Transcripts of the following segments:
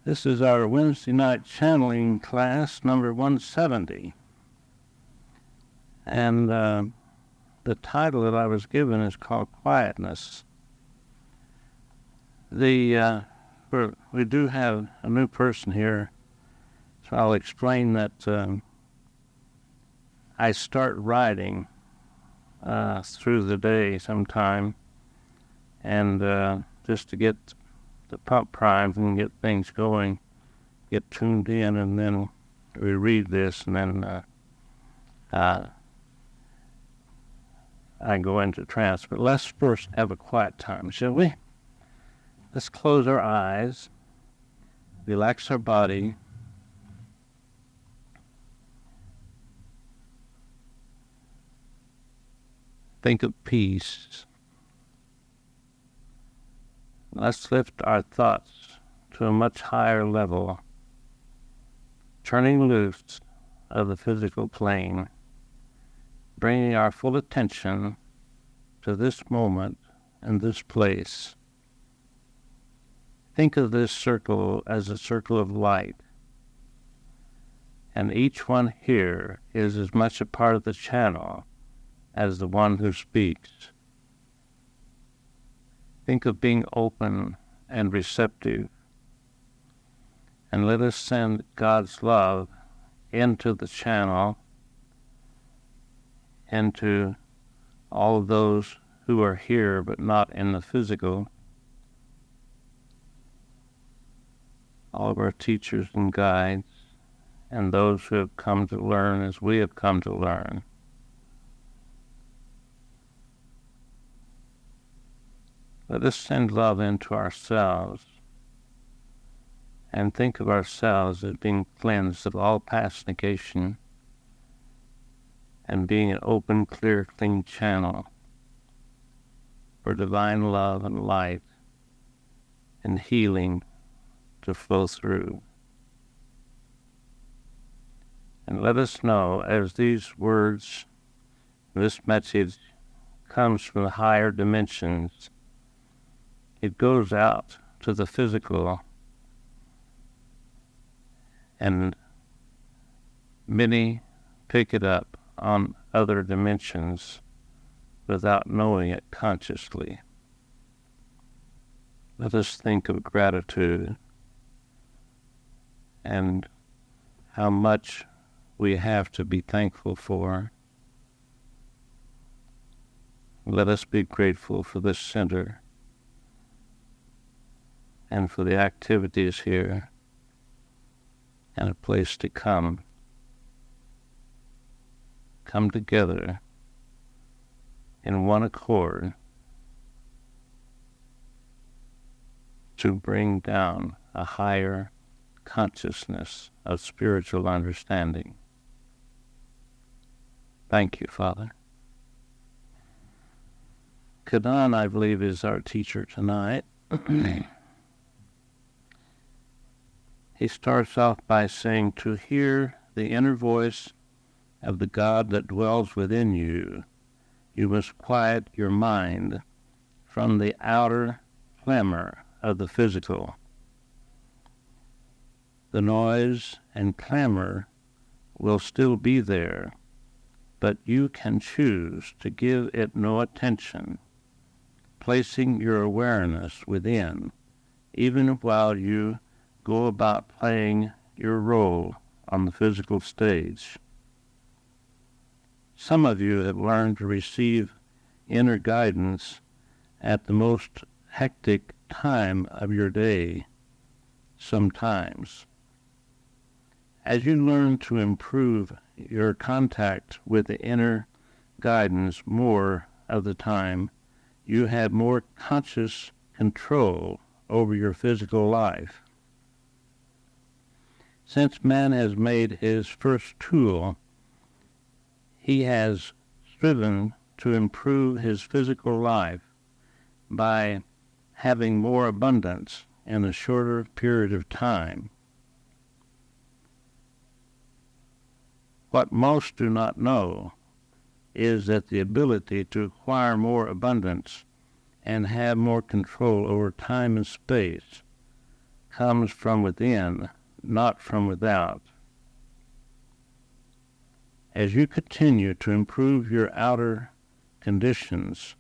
This is our Wednesday night channeling class, number 170. And the title that I was given is called Quietness. We do have a new person here, so I'll explain that I start writing through the day sometime, and just to get the pump primed and get things going, get tuned in, and then we read this, and then I go into trance. But let's first have a quiet time, shall we? Let's close our eyes, relax our body, think of peace. Let's lift our thoughts to a much higher level, turning loose of the physical plane, bringing our full attention to this moment and this place. Think of this circle as a circle of light, and each one here is as much a part of the channel as the one who speaks. Think of being open and receptive, and let us send God's love into the channel, into all of those who are here but not in the physical, all of our teachers and guides, and those who have come to learn as we have come to learn. Let us send love into ourselves and think of ourselves as being cleansed of all past negation and being an open, clear, clean channel for divine love and light and healing to flow through. And let us know, as these words, this message comes from the higher dimensions, it goes out to the physical, and many pick it up on other dimensions without knowing it consciously. Let us think of gratitude and how much we have to be thankful for. Let us be grateful for this center and for the activities here and a place to come together in one accord to bring down a higher consciousness of spiritual understanding. Thank you, Father. Kadan, I believe, is our teacher tonight. He starts off by saying, to hear the inner voice of the God that dwells within you, you must quiet your mind from the outer clamor of the physical. The noise and clamor will still be there, but you can choose to give it no attention, placing your awareness within, even while you go about playing your role on the physical stage. Some of you have learned to receive inner guidance at the most hectic time of your day, sometimes. As you learn to improve your contact with the inner guidance more of the time, you have more conscious control over your physical life. Since man has made his first tool, he has striven to improve his physical life by having more abundance in a shorter period of time. What most do not know is that the ability to acquire more abundance and have more control over time and space comes from within, not from without. As you continue to improve your outer conditions,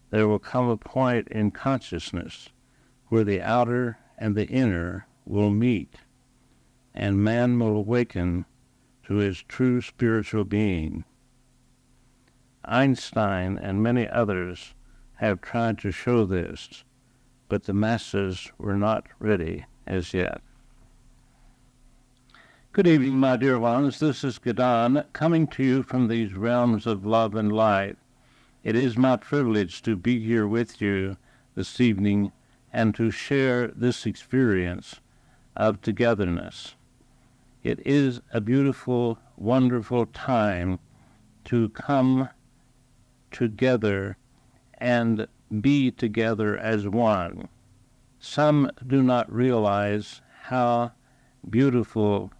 there will come a point in consciousness where the outer and the inner will meet, and man will awaken to his true spiritual being. Einstein and many others have tried to show this, but the masses were not ready as yet. Good evening, my dear ones. This is Gadon, coming to you from these realms of love and light. It is my privilege to be here with you this evening and to share this experience of togetherness. It is a beautiful, wonderful time to come together and be together as one. Some do not realize how beautiful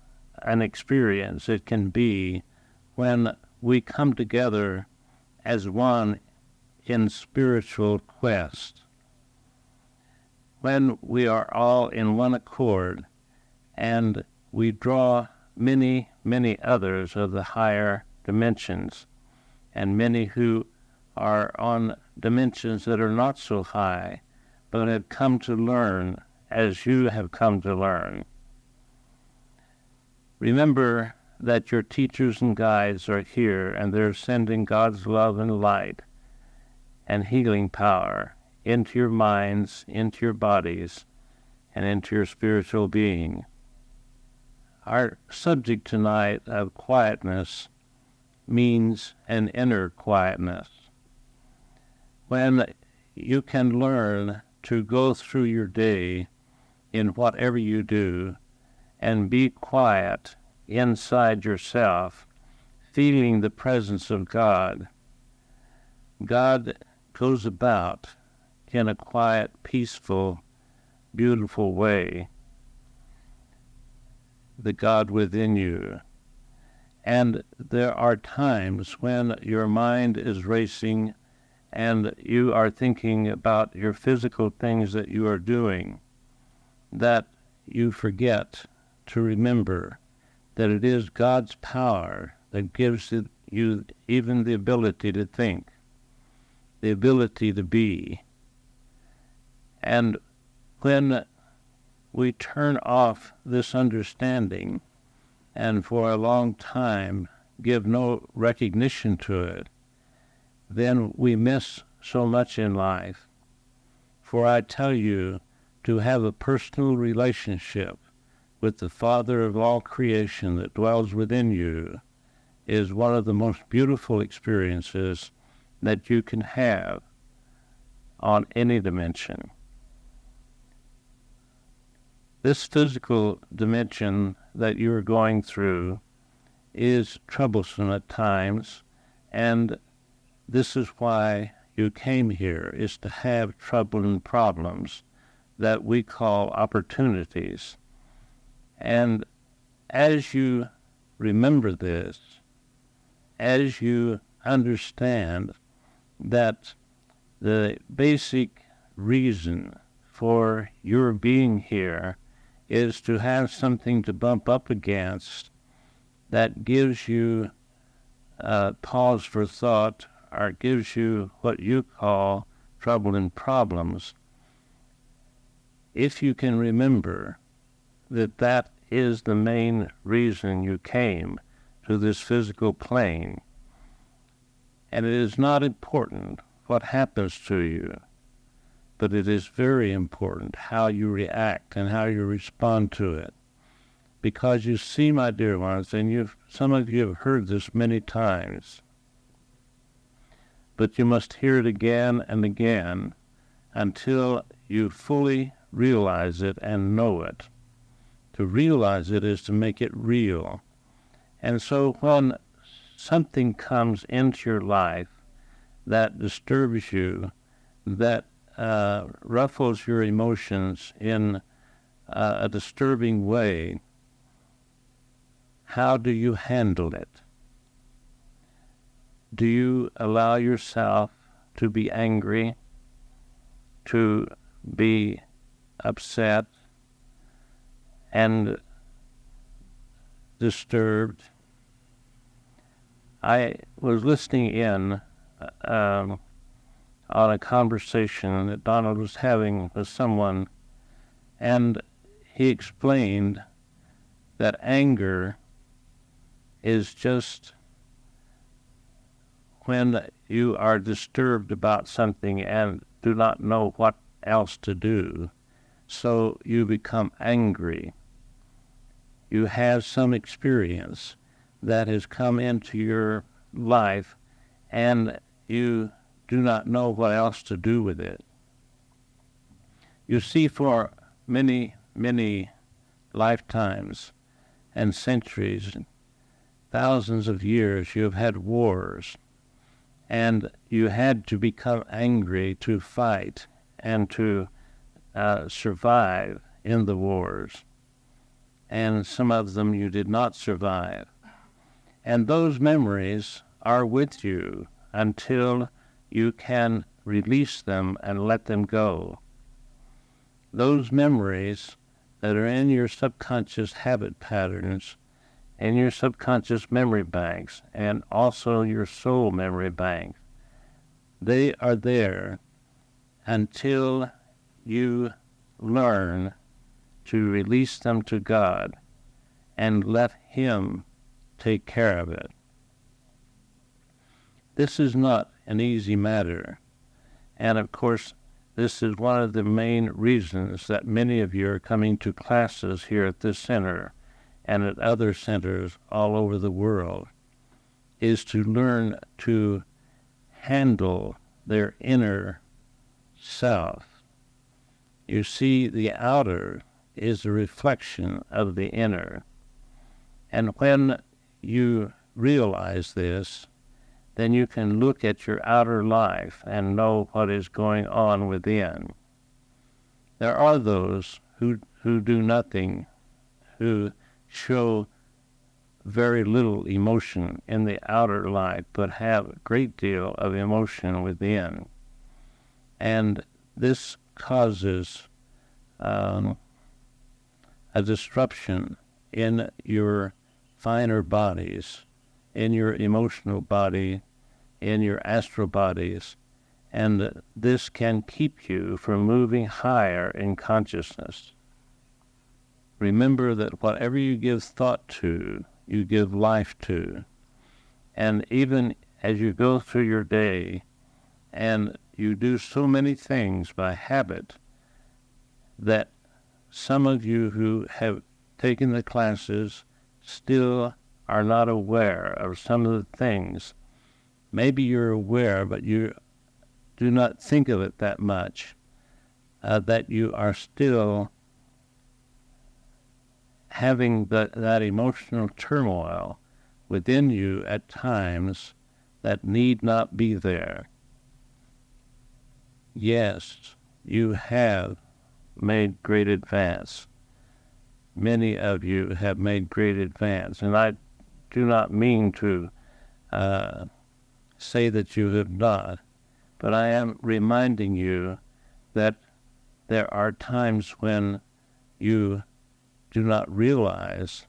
an experience it can be when we come together as one in spiritual quest. When we are all in one accord and we draw many, many others of the higher dimensions, and many who are on dimensions that are not so high, but have come to learn as you have come to learn. Remember that your teachers and guides are here, and they're sending God's love and light and healing power into your minds, into your bodies, and into your spiritual being. Our subject tonight of quietness means an inner quietness. When you can learn to go through your day in whatever you do and be quiet inside yourself, feeling the presence of God. God goes about in a quiet, peaceful, beautiful way, the God within you. And there are times when your mind is racing and you are thinking about your physical things that you are doing, that you forget to remember that it is God's power that gives you even the ability to think, the ability to be. And when we turn off this understanding and for a long time give no recognition to it, then we miss so much in life. For I tell you, to have a personal relationship with the Father of all creation that dwells within you is one of the most beautiful experiences that you can have on any dimension. This physical dimension that you're going through is troublesome at times, and this is why you came here, is to have trouble and problems that we call opportunities. And as you remember this, as you understand that the basic reason for your being here is to have something to bump up against that gives you pause for thought, or gives you what you call trouble and problems, if you can remember that that is the main reason you came to this physical plane, and it is not important what happens to you, but it is very important how you react and how you respond to it. Because you see, my dear ones, and some of you have heard this many times, but you must hear it again and again until you fully realize it and know it. To realize it is to make it real. And so when something comes into your life that disturbs you, that ruffles your emotions in a disturbing way, how do you handle it? Do you allow yourself to be angry, to be upset, and disturbed. I was listening in on a conversation that Donald was having with someone, and he explained that anger is just when you are disturbed about something and do not know what else to do, so you become angry. You have some experience that has come into your life, and you do not know what else to do with it. You see, for many, many lifetimes and centuries, thousands of years, you have had wars, and you had to become angry to fight and to survive in the wars. And some of them you did not survive. And those memories are with you until you can release them and let them go. Those memories that are in your subconscious habit patterns, in your subconscious memory banks, and also your soul memory bank, they are there until you learn to release them to God and let Him take care of it. This is not an easy matter, and of course this is one of the main reasons that many of you are coming to classes here at this center and at other centers all over the world, is to learn to handle their inner self. You see, the outer is a reflection of the inner. And when you realize this, then you can look at your outer life and know what is going on within. There are those who do nothing, who show very little emotion in the outer life, but have a great deal of emotion within. And this causes a disruption in your finer bodies, in your emotional body, in your astral bodies, and this can keep you from moving higher in consciousness. Remember that whatever you give thought to, you give life to. And even as you go through your day and you do so many things by habit that some of you who have taken the classes still are not aware of some of the things. Maybe you're aware, but you do not think of it that much, that you are still having that emotional turmoil within you at times that need not be there. Yes, you have made great advance. Many of you have made great advance, and I do not mean to say that you have not, but I am reminding you that there are times when you do not realize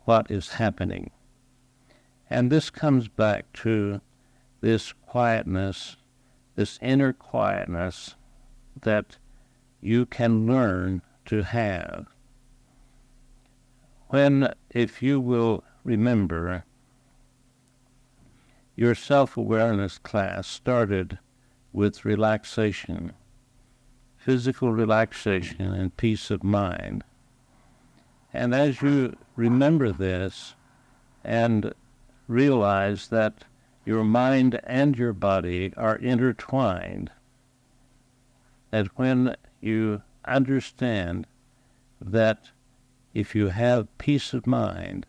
what is happening. And this comes back to this quietness, this inner quietness that you can learn to have. When, if you will remember, your self-awareness class started with relaxation, physical relaxation and peace of mind. And as you remember this and realize that your mind and your body are intertwined, that when you understand that if you have peace of mind,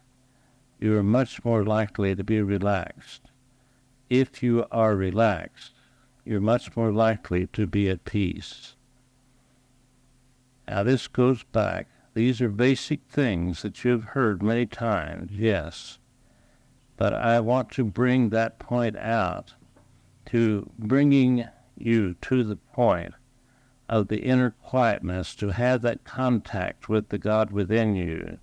you are much more likely to be relaxed. If you are relaxed, you're much more likely to be at peace. Now this goes back. These are basic things that you've heard many times, yes. But I want to bring that point out, to bringing you to the point of the inner quietness, to have that contact with the God within you,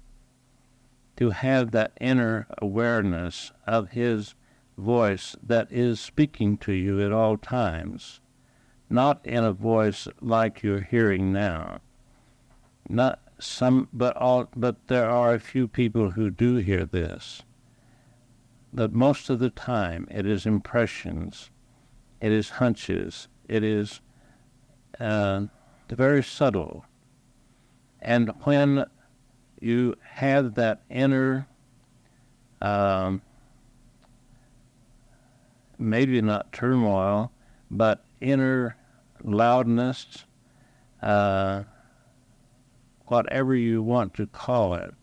to have that inner awareness of His voice that is speaking to you at all times, not in a voice like you're hearing now. Not some, but there are a few people who do hear this. But most of the time, it is impressions, it is hunches, it is very subtle. And when you have that inner, maybe not turmoil, but inner loudness, whatever you want to call it,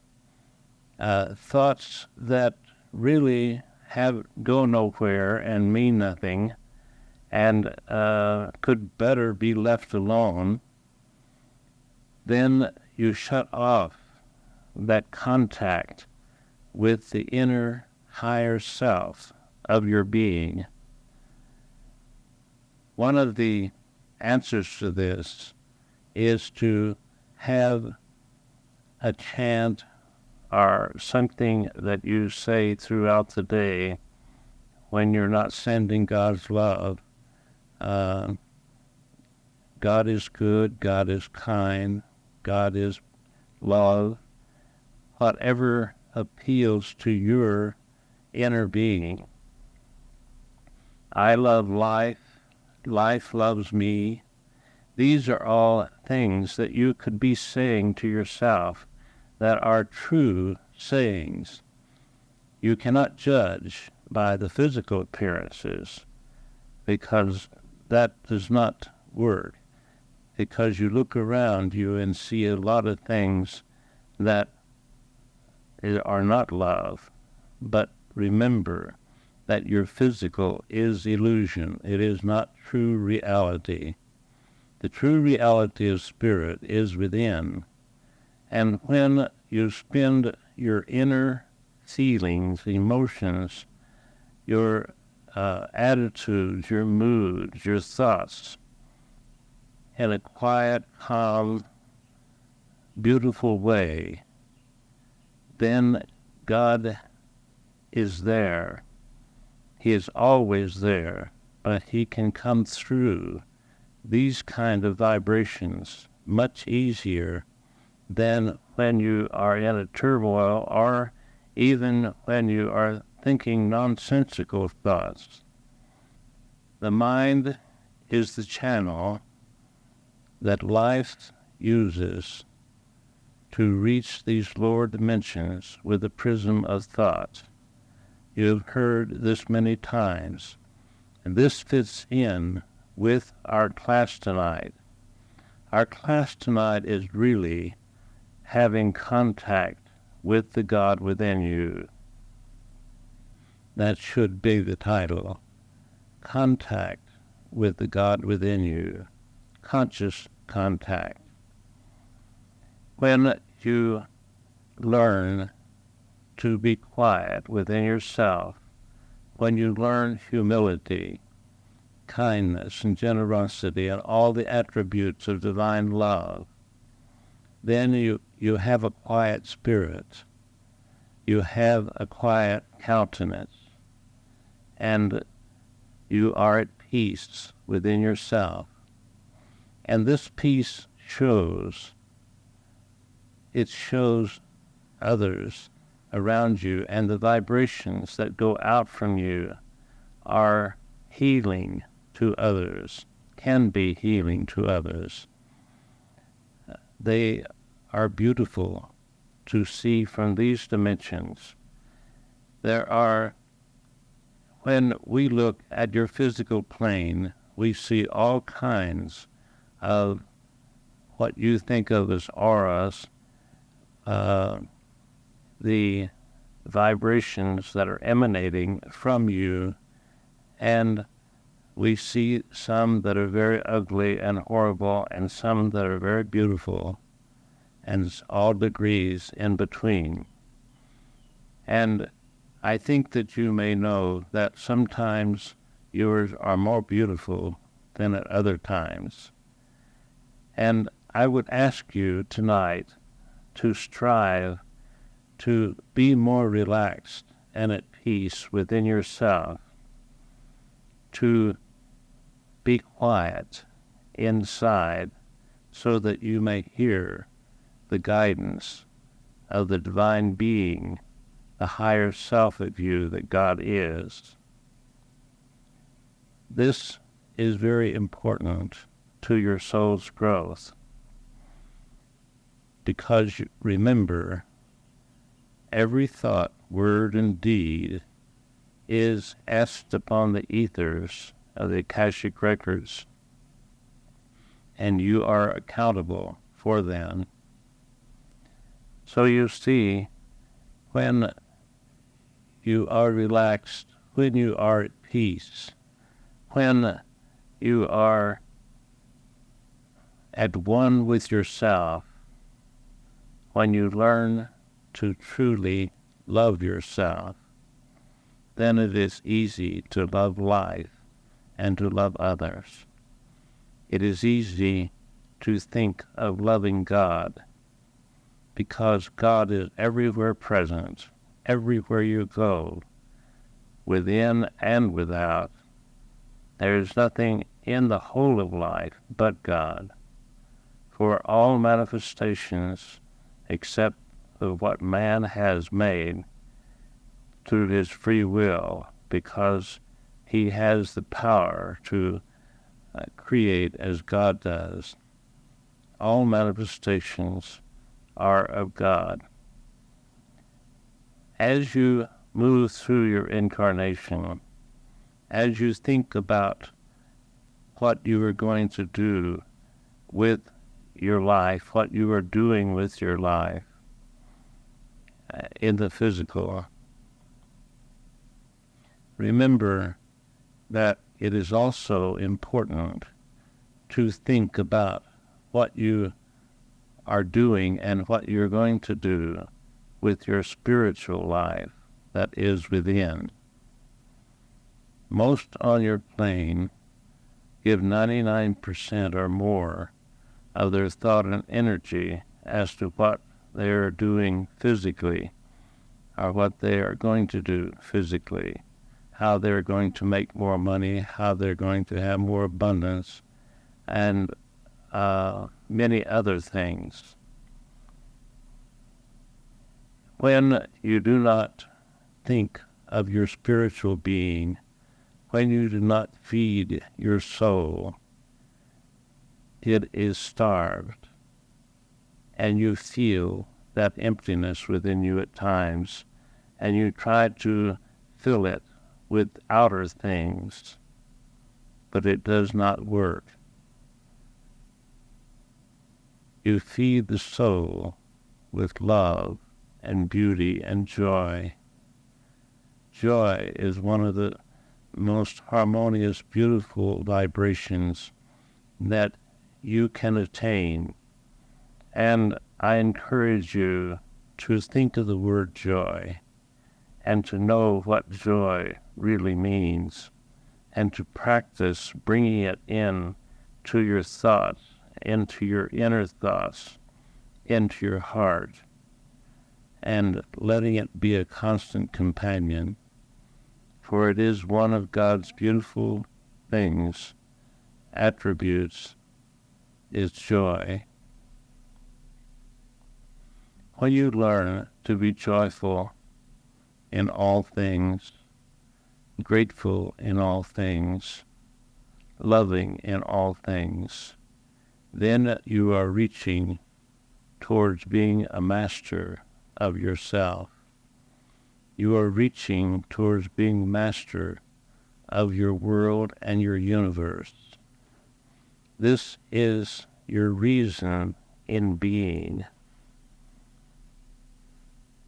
thoughts that really go nowhere and mean nothing, and could better be left alone, then you shut off that contact with the inner higher self of your being. One of the answers to this is to have a chant or something that you say throughout the day when you're not sending God's love. God is good, God is kind, God is love. Whatever appeals to your inner being. I love life, life loves me. These are all things that you could be saying to yourself that are true sayings. You cannot judge by the physical appearances, because that does not work. Because you look around you and see a lot of things that are not love. But remember that your physical is illusion. It is not true reality. The true reality of spirit is within. And when you spend your inner feelings, emotions, your attitudes, your moods, your thoughts, in a quiet, calm, beautiful way, then God is there. He is always there, but He can come through these kind of vibrations much easier than when you are in a turmoil, or even when you are thinking nonsensical thoughts. The mind is the channel that life uses to reach these lower dimensions with the prism of thought. You've heard this many times, and this fits in with our class tonight. Our class tonight is really having contact with the God within you. That should be the title. Contact with the God within you. Conscious contact. When you learn to be quiet within yourself, when you learn humility, kindness, and generosity, and all the attributes of divine love, then you have a quiet spirit. You have a quiet countenance, and you are at peace within yourself. And this peace shows others around you, and the vibrations that go out from you are healing to others, can be healing to others. They are beautiful to see from these dimensions. When we look at your physical plane, we see all kinds of what you think of as auras, the vibrations that are emanating from you, and we see some that are very ugly and horrible, and some that are very beautiful, and all degrees in between. And I think that you may know that sometimes yours are more beautiful than at other times. And I would ask you tonight to strive to be more relaxed and at peace within yourself, to be quiet inside so that you may hear the guidance of the divine being, the higher self of you that God is. This is very important to your soul's growth, because remember, every thought, word, and deed is etched upon the ethers of the Akashic records, and you are accountable for them. So you see, when you are relaxed, when you are at peace, when you are at one with yourself, when you learn to truly love yourself, then it is easy to love life and to love others. It is easy to think of loving God, because God is everywhere present, everywhere you go, within and without. There is nothing in the whole of life but God. For all manifestations, except of what man has made through his free will, because he has the power to create as God does, all manifestations are of God. As you move through your incarnation, as you think about what you are going to do with your life, what you are doing with your life in the physical, remember that it is also important to think about what you are doing and what you're going to do with your spiritual life that is within. Most on your plane give 99% or more of their thought and energy as to what they are doing physically, or what they are going to do physically, how they're going to make more money, how they're going to have more abundance, and many other things. When you do not think of your spiritual being, when you do not feed your soul, it is starved, and you feel that emptiness within you at times, and you try to fill it with outer things, but it does not work. You feed the soul with love and beauty and joy. Joy is one of the most harmonious, beautiful vibrations that you can attain. And I encourage you to think of the word joy, and to know what joy really means, and to practice bringing it in to your thoughts, into your inner thoughts, into your heart, and letting it be a constant companion. For it is one of God's beautiful things, attributes, is joy. When you learn to be joyful in all things, grateful in all things, loving in all things, then you are reaching towards being a master of yourself. You are reaching towards being master of your world and your universe. This is your reason in being.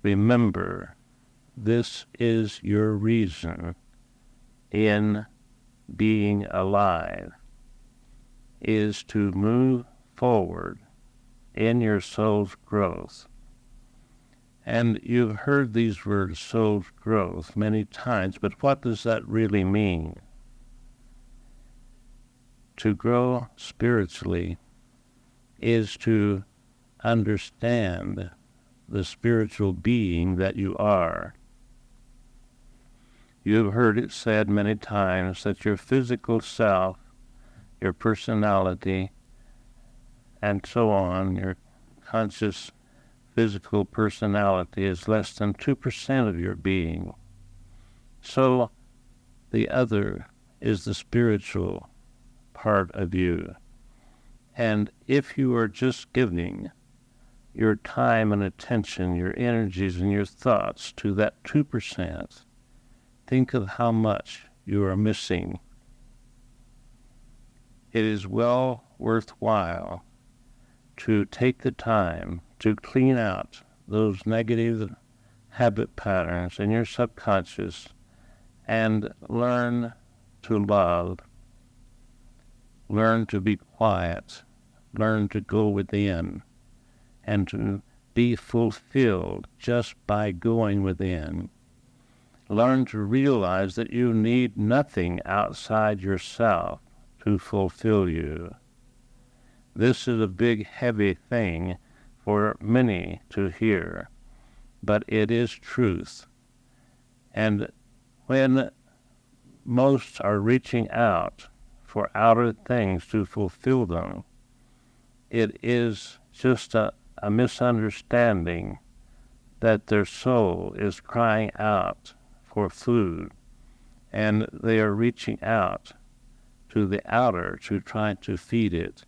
Remember, this is your reason in being alive, is to move forward in your soul's growth. And you've heard these words, soul's growth, many times, but what does that really mean? To grow spiritually is to understand the spiritual being that you are. You have heard it said many times that your physical self, your personality, and so on, your conscious physical personality is less than 2% of your being. So the other is the spiritual part of you. And if you are just giving your time and attention, your energies and your thoughts to that 2%, think of how much you are missing. It is well worthwhile to take the time to clean out those negative habit patterns in your subconscious and learn to love, learn to be quiet, learn to go within, and to be fulfilled just by going within. Learn to realize that you need nothing outside yourself to fulfill you. This is a big, heavy thing for many to hear, but it is truth. And when most are reaching out for outer things to fulfill them, it is just a misunderstanding that their soul is crying out for food, and they are reaching out to the outer to try to feed it.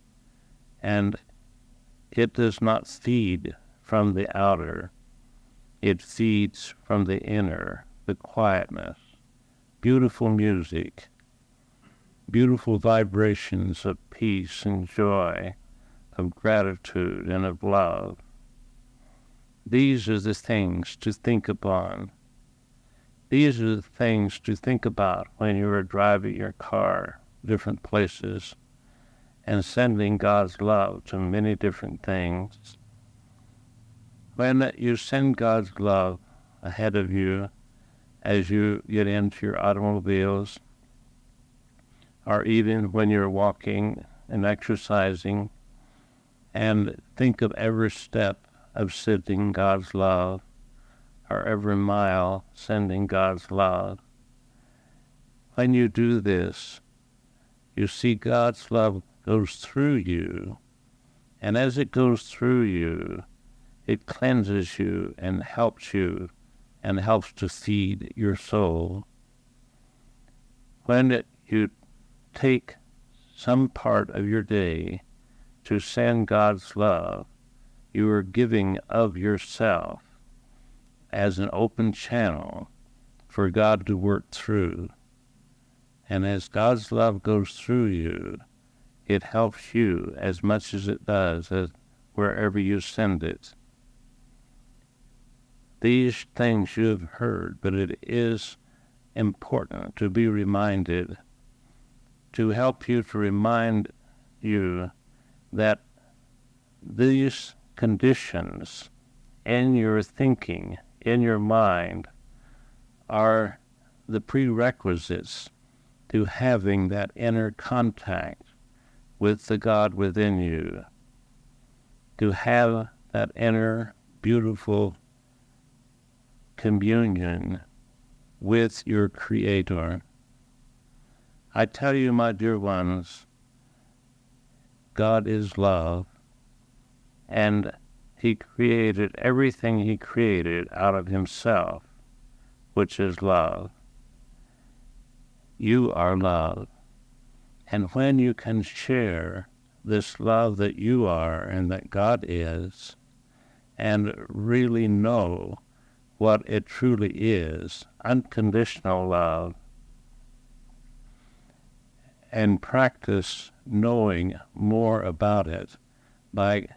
And it does not feed from the outer. It feeds from the inner, the quietness, beautiful music, beautiful vibrations of peace and joy, of gratitude and of love. These are the things to think upon. These are the things to think about when you are driving your car different places and sending God's love to many different things. When you send God's love ahead of you as you get into your automobiles, or even when you're walking and exercising, and think of every step of sending God's love, or every mile sending God's love. When you do this, you see God's love goes through you, and as it goes through you, it cleanses you and helps to feed your soul. When you take some part of your day to send God's love, you are giving of yourself as an open channel for God to work through. And as God's love goes through you, it helps you as much as it does as wherever you send it. These things you have heard, but it is important to be reminded, to help you to remind you that these conditions in your thinking, in your mind, are the prerequisites to having that inner contact with the God within you, to have that inner beautiful communion with your Creator. I tell you, my dear ones, God is love, and He created everything He created out of Himself, which is love. You are love. And when you can share this love that you are and that God is, and really know what it truly is, unconditional love, and practice knowing more about it by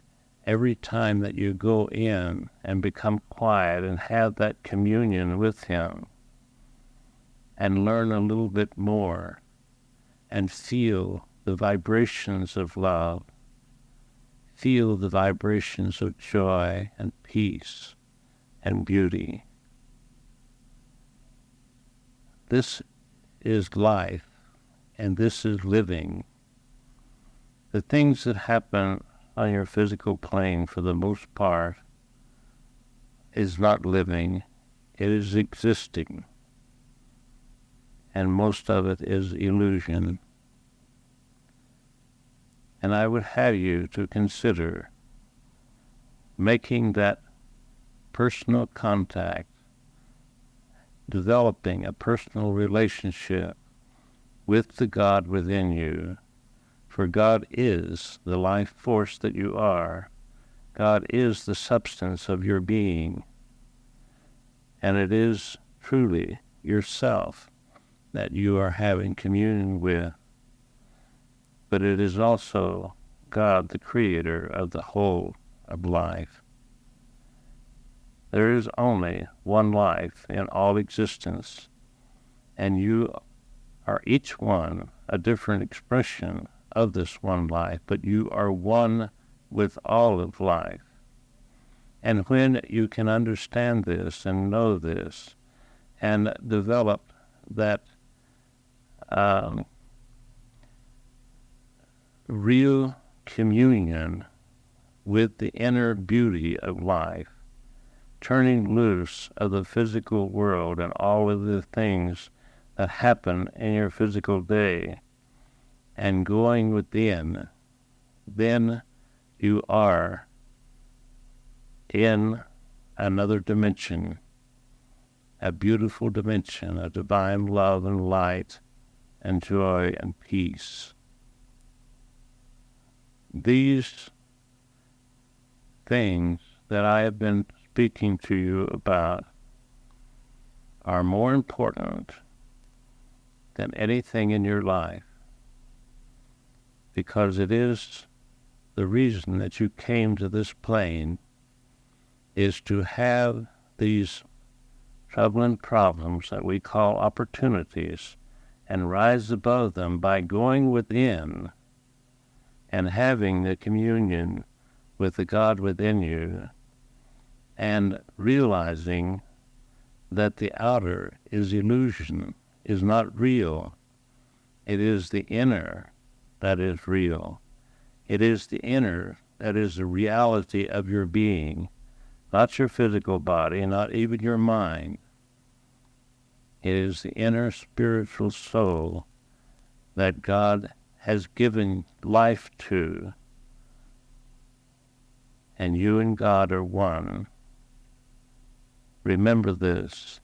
every time that you go in and become quiet and have that communion with Him, and learn a little bit more and feel the vibrations of love, feel the vibrations of joy and peace and beauty. This is life, and this is living. The things that happen on your physical plane, for the most part, is not living. It is existing. And most of it is illusion. And I would have you to consider making that personal contact, developing a personal relationship with the God within you. For God is the life force that you are. God is the substance of your being. And it is truly yourself that you are having communion with. But it is also God, the creator of the whole of life. There is only one life in all existence, and you are each one a different expression of this one life, but you are one with all of life. And when you can understand this and know this and develop that real communion with the inner beauty of life, turning loose of the physical world and all of the things that happen in your physical day, and going within, then you are in another dimension, a beautiful dimension, a divine love and light and joy and peace. These things that I have been speaking to you about are more important than anything in your life, because it is the reason that you came to this plane, is to have these troubling problems that we call opportunities and rise above them by going within and having the communion with the God within you, and realizing that the outer is illusion, is not real. It is the inner that is real. It is the inner that is the reality of your being, not your physical body, not even your mind. It is the inner spiritual soul that God has given life to, and you and God are one. Remember this.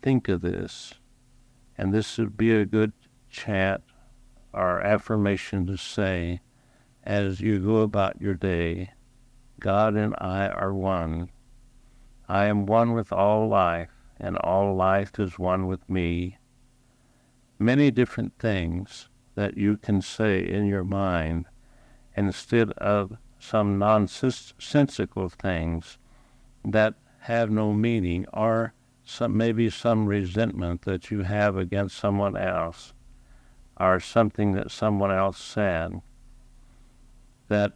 Think of this. And this would be a good chant or affirmation to say as you go about your day. God and I are one. I am one with all life, and all life is one with me. Many different things that you can say in your mind instead of some nonsensical things that have no meaning, or maybe some resentment that you have against someone else, or something that someone else said that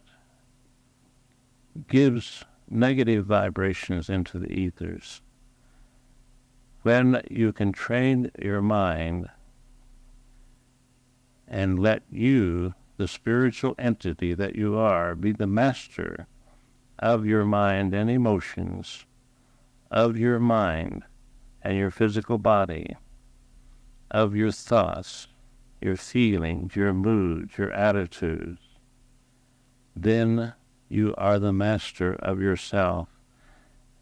gives negative vibrations into the ethers. When you can train your mind and let you, the spiritual entity that you are, be the master of your mind and emotions, of your mind and your physical body, of your thoughts, your feelings, your moods, your attitudes, then you are the master of yourself,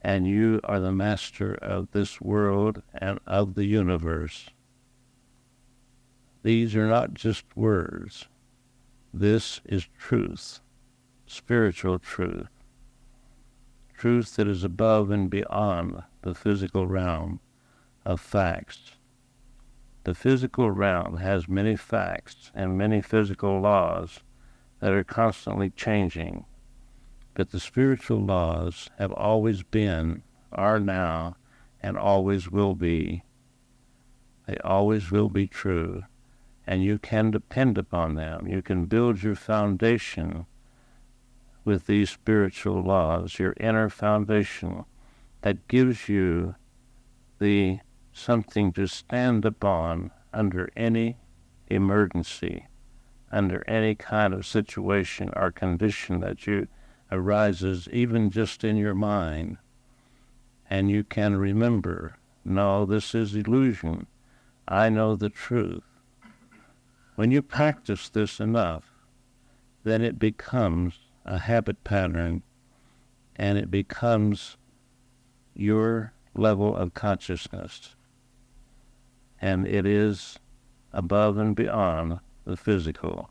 and you are the master of this world and of the universe. These are not just words. This is truth, spiritual truth, truth that is above and beyond the physical realm of facts. The physical realm has many facts and many physical laws that are constantly changing, but the spiritual laws have always been, are now, and always will be. They always will be true, and you can depend upon them. You can build your foundation with these spiritual laws, your inner foundation that gives you the something to stand upon under any emergency, under any kind of situation or condition that arises, even just in your mind, and you can remember, no, this is illusion. I know the truth. When you practice this enough, then it becomes a habit pattern, and it becomes your level of consciousness. And it is above and beyond the physical.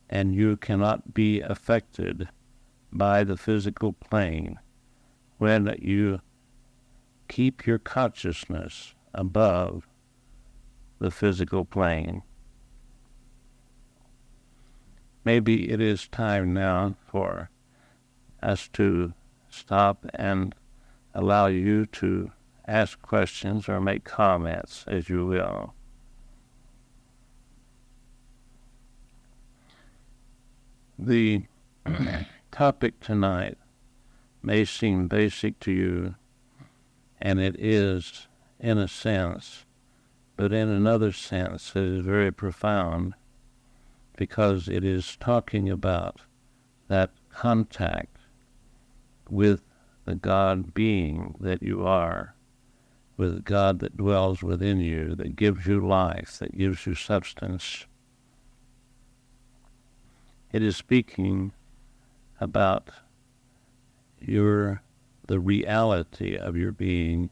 And you cannot be affected by the physical plane when you keep your consciousness above the physical plane. Maybe it is time now for us to stop and allow you to ask questions or make comments, as you will. The topic tonight may seem basic to you, and it is in a sense, but in another sense it is very profound, because it is talking about that contact with the God being that you are, with God that dwells within you, that gives you life, that gives you substance. It is speaking about the reality of your being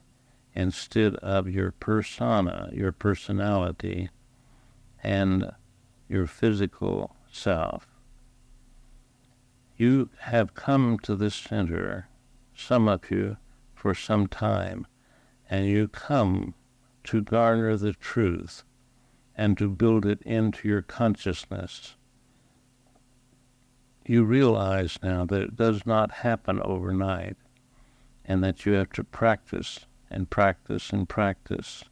instead of your persona, your personality, and your physical self. You have come to this center, some of you, for some time, and you come to garner the truth and to build it into your consciousness. You realize now that it does not happen overnight, and that you have to practice and practice and practice.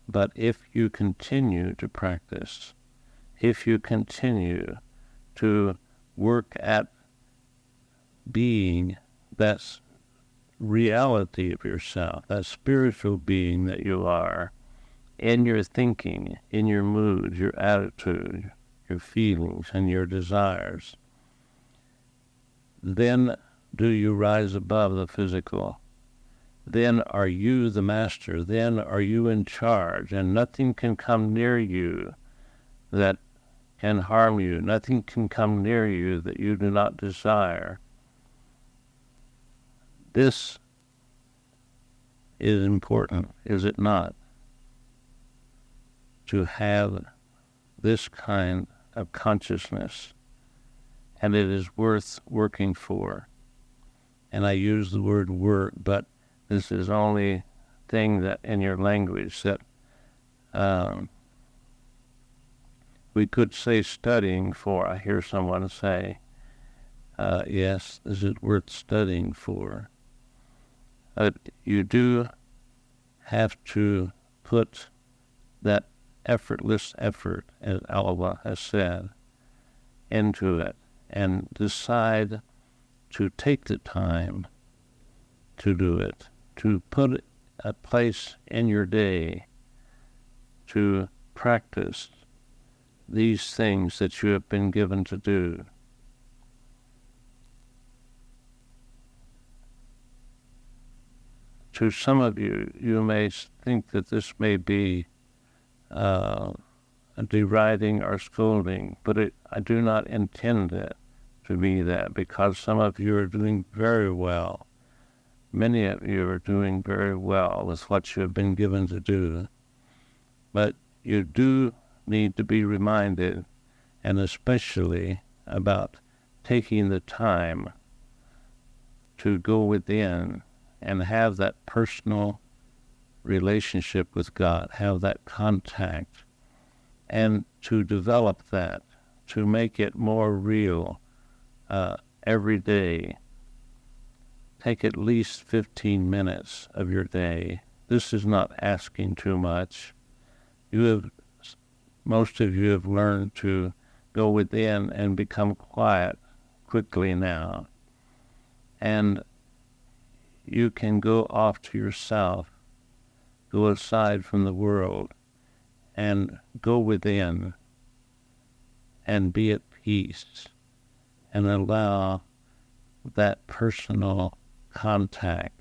But if you continue to practice, if you continue to work at being that reality of yourself, that spiritual being that you are, in your thinking, in your mood, your attitude, your feelings, and your desires, then do you rise above the physical. Then are you the master. Then are you in charge, and nothing can come near you that can harm you. Nothing can come near you that you do not desire. This is important, is it not? To have this kind of consciousness, and it is worth working for. And I use the word work, but this is only thing that in your language that we could say studying for. I hear someone say, yes, this is worth studying for. You do have to put that effortless effort, as Alva has said, into it, and decide to take the time to do it, to put a place in your day to practice these things that you have been given to do. To some of you, you may think that this may be deriding or scolding, but I do not intend it to be that, because some of you are doing very well. Many of you are doing very well with what you have been given to do. But you do need to be reminded, and especially about taking the time to go within and have that personal relationship with God, have that contact, and to develop that, to make it more real every day. Take at least 15 minutes of your day. This is not asking too much. Most of you have learned to go within and become quiet quickly now. And you can go off to yourself, go aside from the world, and go within and be at peace and allow that personal contact,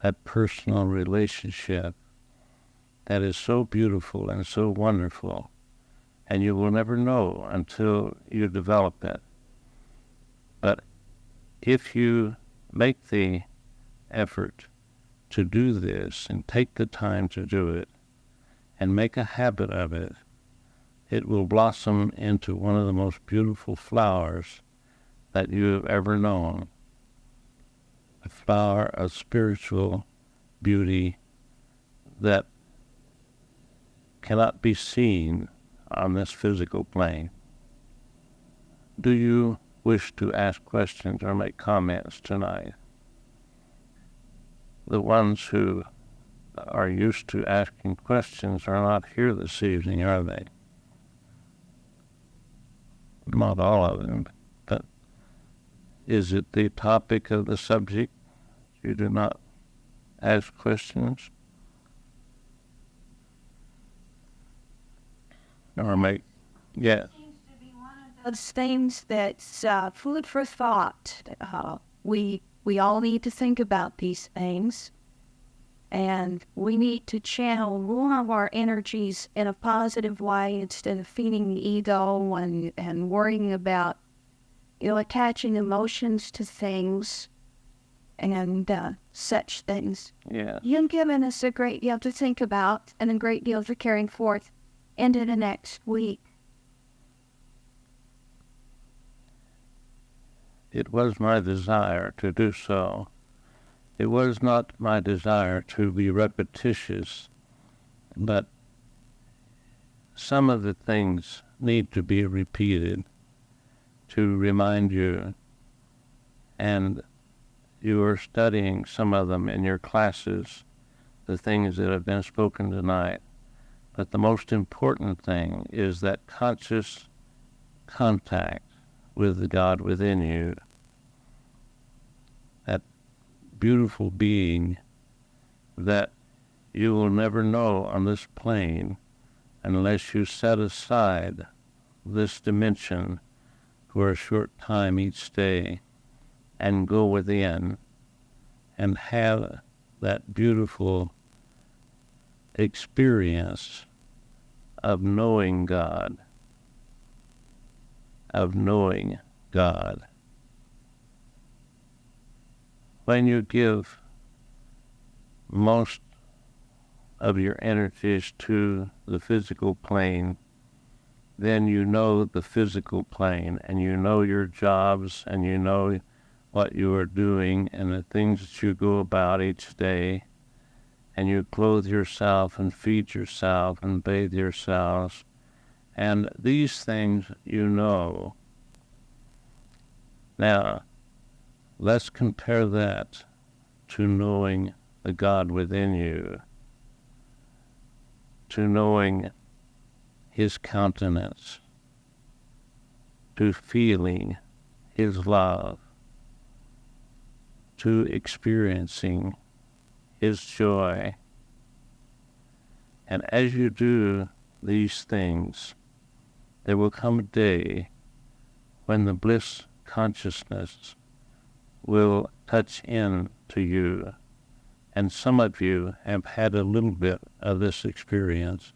that personal relationship that is so beautiful and so wonderful, and you will never know until you develop it. But if you make the effort to do this and take the time to do it and make a habit of it, it will blossom into one of the most beautiful flowers that you have ever known. A flower of spiritual beauty that cannot be seen on this physical plane. Do you wish to ask questions or make comments tonight? The ones who are used to asking questions are not here this evening, are they? Not all of them, but is it the topic of the subject? You do not ask questions? Or make, yes. Seems to be one of those things that's food for thought. We all need to think about these things, and we need to channel more of our energies in a positive way instead of feeding the ego and worrying about, attaching emotions to things and such things. Yeah. You've given us a great deal to think about and a great deal for carrying forth into the next week. It was my desire to do so. It was not my desire to be repetitious, but some of the things need to be repeated to remind you, and you are studying some of them in your classes, the things that have been spoken tonight. But the most important thing is that conscious contact with the God within you, that beautiful being that you will never know on this plane unless you set aside this dimension for a short time each day and go within and have that beautiful experience of knowing God, When you give most of your energies to the physical plane, then you know the physical plane, and you know your jobs, and you know what you are doing, and the things that you go about each day, and you clothe yourself and feed yourself and bathe yourselves, and these things you know. Now, let's compare that to knowing the God within you, to knowing His countenance, to feeling His love, to experiencing His joy. And as you do these things, there will come a day when the bliss consciousness will touch in to you. And some of you have had a little bit of this experience.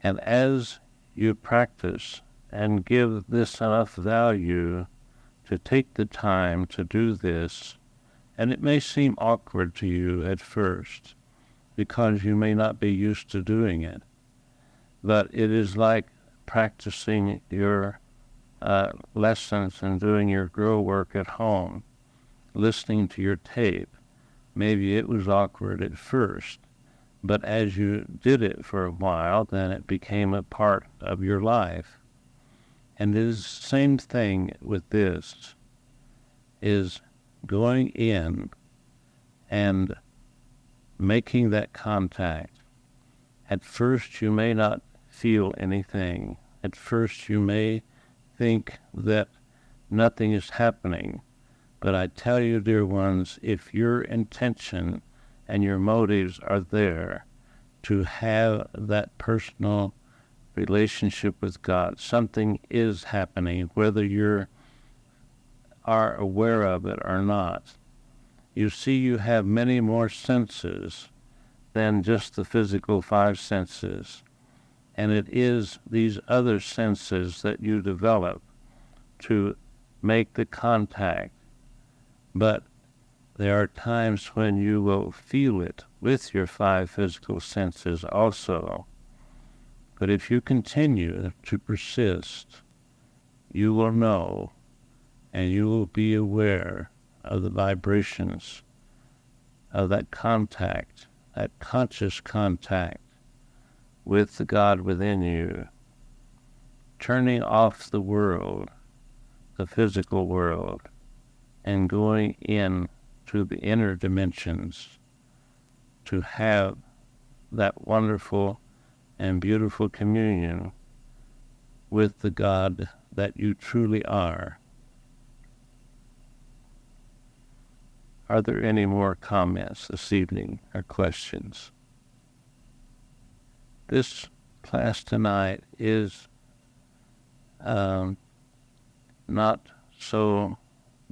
And as you practice and give this enough value to take the time to do this, and it may seem awkward to you at first because you may not be used to doing it, but it is like practicing your lessons and doing your grow work at home, listening to your tape. Maybe it was awkward at first, but as you did it for a while, then it became a part of your life. And it is the same thing with this, is going in and making that contact. At first you may not feel anything. At first you may think that nothing is happening. But I tell you, dear ones, if your intention and your motives are there to have that personal relationship with God. Something is happening, whether you are aware of it or not. You see, you have many more senses than just the physical five senses. And it is these other senses that you develop to make the contact. But there are times when you will feel it with your five physical senses also. But if you continue to persist, you will know and you will be aware of the vibrations of that contact, that conscious contact with the God within you, turning off the world, the physical world, and going in to the inner dimensions to have that wonderful and beautiful communion with the God that you truly are. Are there any more comments this evening or questions? This class tonight is not so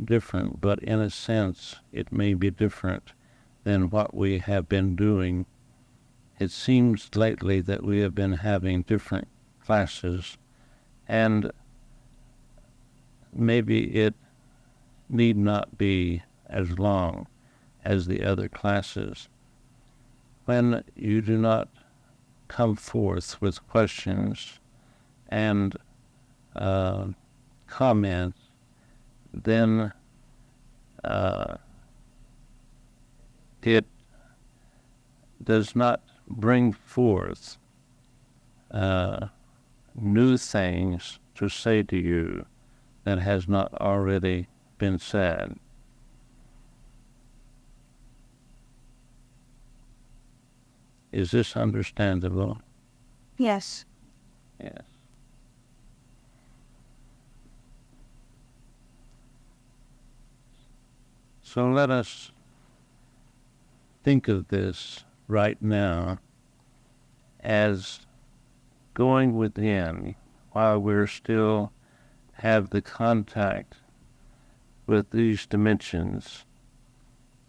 different, but in a sense it may be different than what we have been doing. It seems lately that we have been having different classes, and maybe it need not be as long as the other classes. When you do not come forth with questions and comments, then it does not bring forth new things to say to you that has not already been said. Is this understandable? Yes. Yes. So let us think of this right now as going within while we're still have the contact with these dimensions.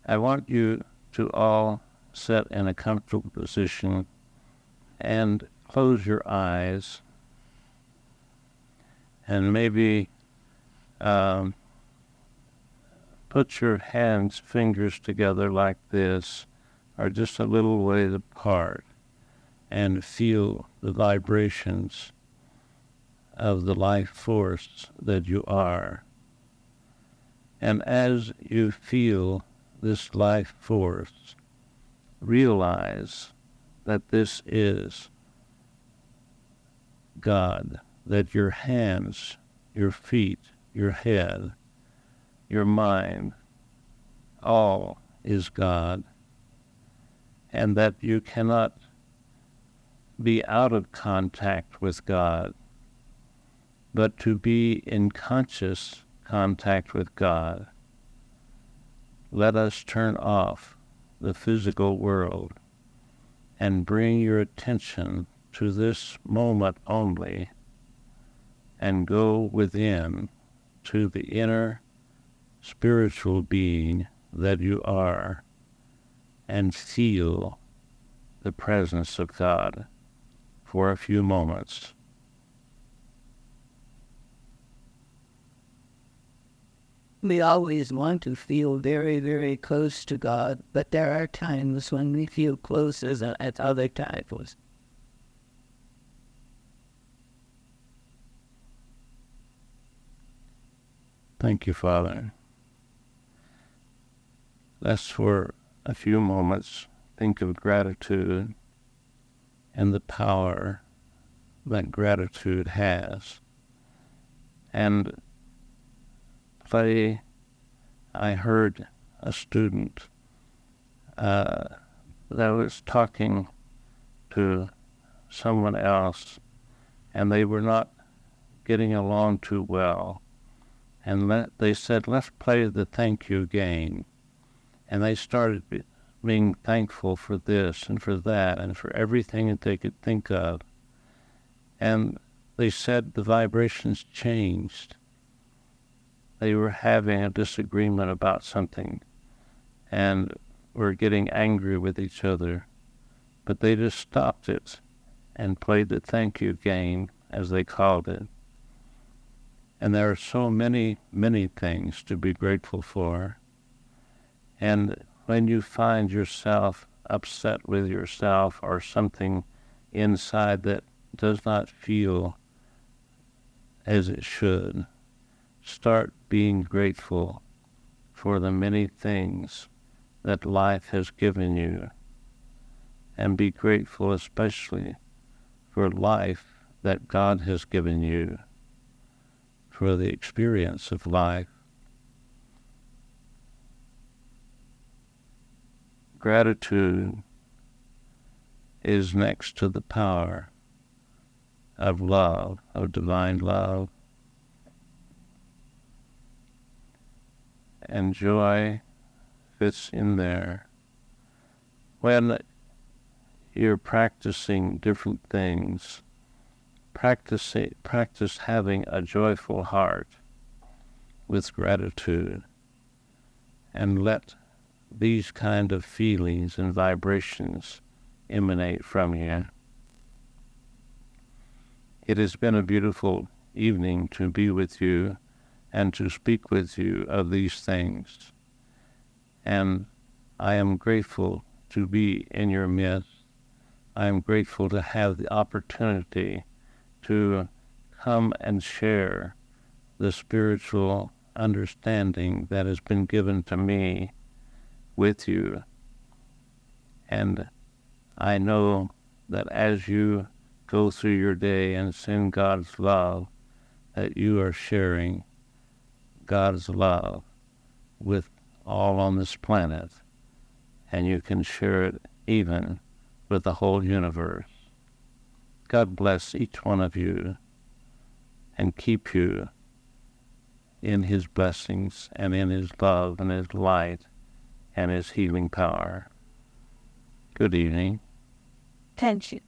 I want you to all sit in a comfortable position and close your eyes and maybe put your fingers together like this, or just a little way apart, and feel the vibrations of the life force that you are. And as you feel this life force, realize that this is God, that your hands, your feet, your head, your mind, all is God, and that you cannot be out of contact with God, but to be in conscious contact with God. Let us turn off the physical world and bring your attention to this moment only and go within to the inner spiritual being that you are and feel the presence of God for a few moments. We always want to feel very, very close to God, but there are times when we feel closer than at other times. Thank you, Father. Let's for a few moments think of gratitude and the power that gratitude has. And I heard a student that was talking to someone else, and they were not getting along too well. And they said, let's play the thank you game. And they started being thankful for this and for that and for everything that they could think of. And they said the vibrations changed. They were having a disagreement about something and were getting angry with each other. But they just stopped it and played the thank you game, as they called it. And there are so many, many things to be grateful for. And when you find yourself upset with yourself or something inside that does not feel as it should, start being grateful for the many things that life has given you. And be grateful especially for life that God has given you, for the experience of life. Gratitude is next to the power of love, of divine love. And joy fits in there. When you're practicing different things, practice having a joyful heart with gratitude, and let these kind of feelings and vibrations emanate from you. It has been a beautiful evening to be with you and to speak with you of these things. And I am grateful to be in your midst. I am grateful to have the opportunity to come and share the spiritual understanding that has been given to me with you. And I know that as you go through your day and send God's love, that you are sharing God's love with all on this planet, and you can share it even with the whole universe. God bless each one of you and keep you in His blessings and in His love and His light and His healing power. Good evening. Tension.